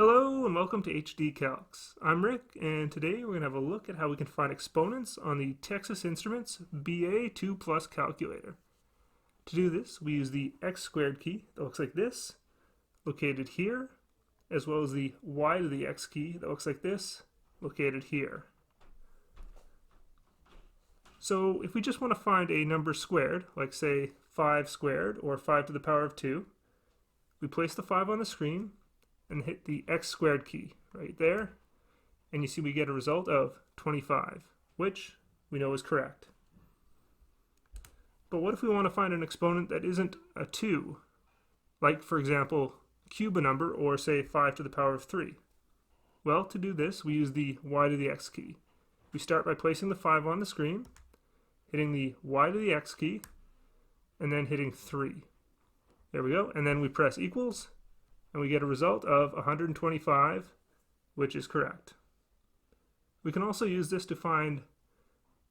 Hello and welcome to HD Calcs. I'm Rick, and today we're going to have a look at how we can find exponents on the Texas Instruments BA2 Plus calculator. To do this, we use the x squared key that looks like this, located here, as well as the y to the x key that looks like this, located here. So if we just want to find a number squared, like say 5 squared or 5 to the power of 2, we place the 5 on the screen and hit the x squared key right there, and you see we get a result of 25, which we know is correct. But what if we want to find an exponent that isn't a 2, like for example cube a number, or say 5 to the power of 3? Well, to do this we use the y to the x key. We start by placing the 5 on the screen, hitting the y to the x key, and then hitting 3. There we go, and then we press equals, and we get a result of 125, which is correct. We can also use this to find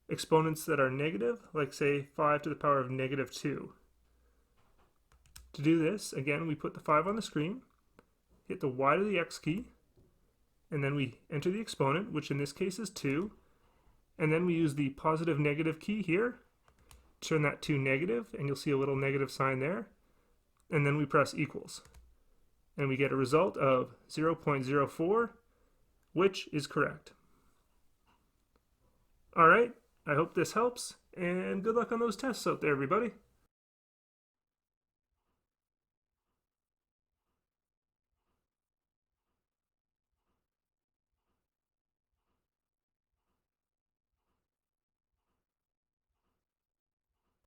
exponents that are negative, like say 5 to the power of negative 2. To do this, again, we put the 5 on the screen, hit the y to the x key, and then we enter the exponent, which in this case is 2, and then we use the positive negative key here, turn that to negative, and you'll see a little negative sign there, and then we press equals. And we get a result of 0.04, which is correct. Alright, I hope this helps, and good luck on those tests out there, everybody.